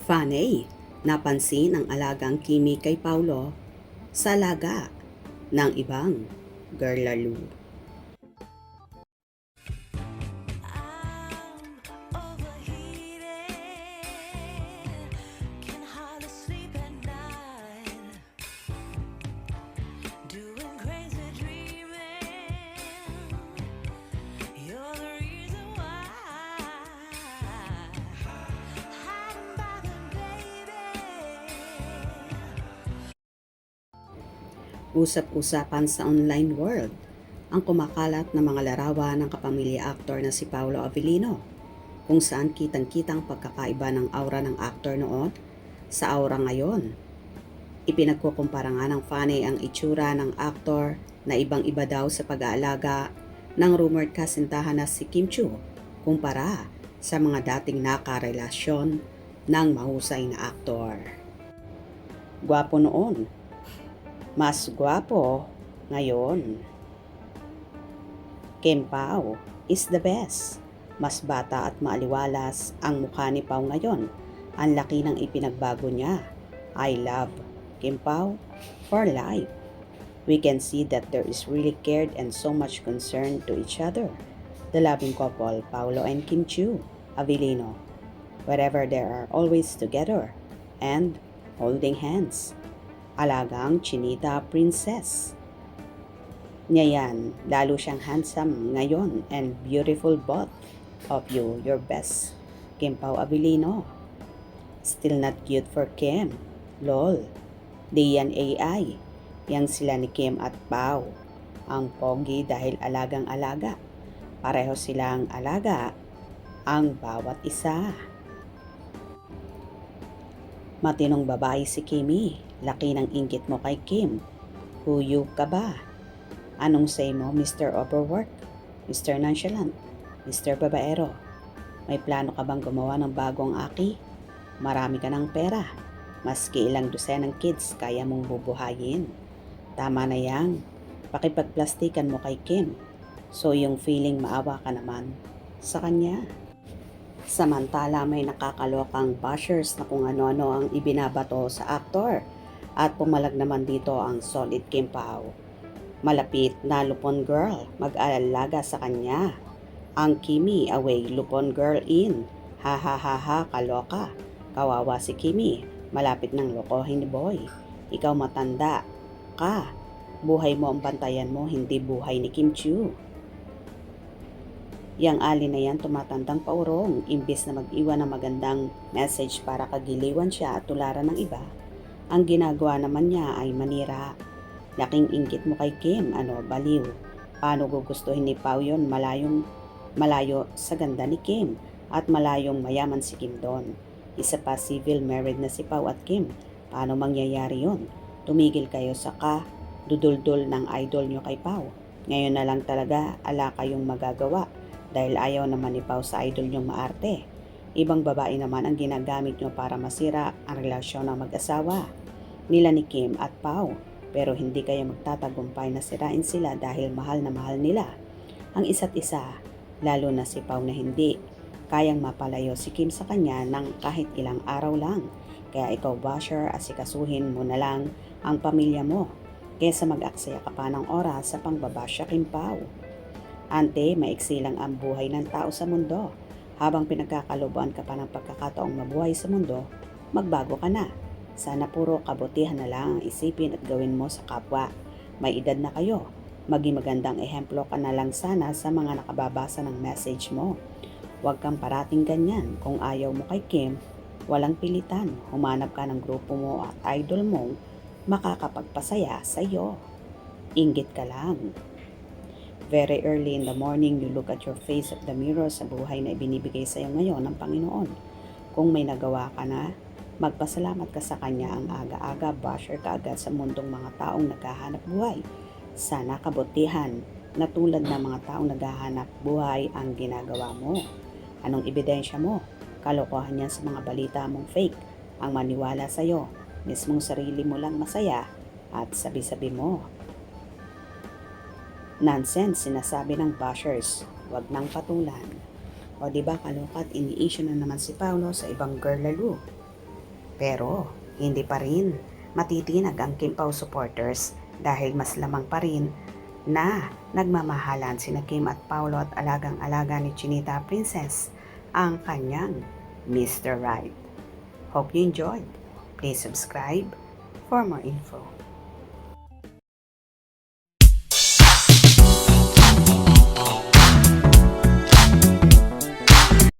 Fanny, napansin ang alagang Kimi kay Paulo sa alaga ng ibang girlalo. I'm overheated, can hardly sleep at night, doing crazy dreaming. You're the reason why. Hiding by the baby. Usap-usapan sa online world ang kumakalat na mga larawan ng kapamilya aktor na si Paolo Avellino, kung saan kitang-kitang pagkakaiba ng aura ng aktor noon sa aura ngayon. Ipinagkukumpara nga ng Fanny ang itsura ng aktor na ibang-iba daw sa pag-aalaga ng rumored kasintahan na si Kim Chiu kumpara sa mga dating nakarelasyon ng mahusay na aktor. Gwapo noon, mas gwapo ngayon. Kim Pao is the best. Mas bata at maaliwalas ang mukha ni Pao ngayon. Ang laki ng ipinagbago niya. I love Kim Pao for life. We can see that there is really cared and so much concern to each other. The loving couple, Paolo and Kim Chiu Avellino. Wherever they are always together and holding hands. Alagang Chinita Princess. Ngayon, lalo siyang handsome ngayon and beautiful both of you, your best, Kim Pao Avellino. Still not cute for Kim. Lol. Di yan AI. Yang sila ni Kim at Pao. Ang pogi dahil alagang-alaga. Pareho silang alaga ang bawat isa. Matinong babae si Kimi. Laki ng inggit mo kay Kim. Huyo ka ba? Anong say mo, Mr. Overwork? Mr. Nonchalant? Mr. Babaero? May plano ka bang gumawa ng bagong aki? Marami ka ng pera. Maski ilang dosenang kids kaya mong bubuhayin. Tama na yang. Pakipagplastikan mo kay Kim. So yung feeling maawa ka naman sa kanya. Samantala may nakakalokang bashers na kung ano-ano ang ibinabato sa aktor. At pumalag naman dito ang solid Kim Pao. Malapit na Lupon girl, mag-aalaga sa kanya. Ang Kimi away, Lupon girl in. Ha ha ha ha, kaloka. Kawawa si Kimi, malapit ng lokohin ni Boy. Ikaw matanda ka. Buhay mo ang bantayan mo, hindi buhay ni Kim Chiu. Yang ali na yan tumatandang paurong, imbis na mag-iwan ng magandang message para kagiliwan siya at tularan ng iba. Ang ginagawa naman niya ay manira. Laking inggit mo kay Kim, baliw. Paano gugustuhin ni Pao yun? Malayo sa ganda ni Kim at malayong mayaman si Kim doon. Isa pa civil married na si Pao at Kim. Paano mangyayari yun? Tumigil kayo sa dudul-dul ng idol nyo kay Pao. Ngayon na lang talaga ala kayong magagawa dahil ayaw naman ni Pao sa idol nyong maarte. Ibang babae naman ang ginagamit nyo para masira ang relasyon ng mag-asawa nila ni Kim at Pao. Pero hindi kayo magtatagumpay na sirain sila dahil mahal na mahal nila ang isa't isa, lalo na si Pao na hindi kayang mapalayo si Kim sa kanya ng kahit ilang araw lang. Kaya ikaw basher, asikasuhin mo na lang ang pamilya mo kaysa mag-aksaya ka pa ng oras sa pangbabasya Kim Pao. Ante, maiksi lang ang buhay ng tao sa mundo. Habang pinagkakalubuan ka pa ng pagkakataong mabuhay sa mundo, magbago ka na. Sana puro kabutihan na lang ang isipin at gawin mo sa kapwa. May edad na kayo. Maging magandang ehemplo ka na lang sana sa mga nakababasa ng message mo. Huwag kang parating ganyan. Kung ayaw mo kay Kim, walang pilitan. Humanap ka ng grupo mo at idol mong makakapagpasaya sa iyo. Inggit ka lang. Very early in the morning, you look at your face at the mirror sa buhay na ibinibigay sa iyo ngayon ng Panginoon. Kung may nagawa ka na, magpasalamat ka sa Kanya. Ang aga-aga, basher ka agad sa mundong mga taong naghahanap buhay. Sana kabutihan na tulad ng mga taong naghahanap buhay ang ginagawa mo. Anong ebidensya mo? Kalokohan yan sa mga balita mong fake. Ang maniwala sa iyo, mismong sarili mo lang masaya at sabi-sabi mo. Nonsense, sinasabi ng bashers. Huwag nang patulan. O diba kalokat, ini-issue na naman si Paolo sa ibang girl lalo. Pero hindi pa rin matitinag ang Kim Pao supporters dahil mas lamang pa rin na nagmamahalan sina Kim at Paolo at alagang-alaga ni Chinita Princess ang kanyang Mr. Right. Hope you enjoyed. Please subscribe for more info.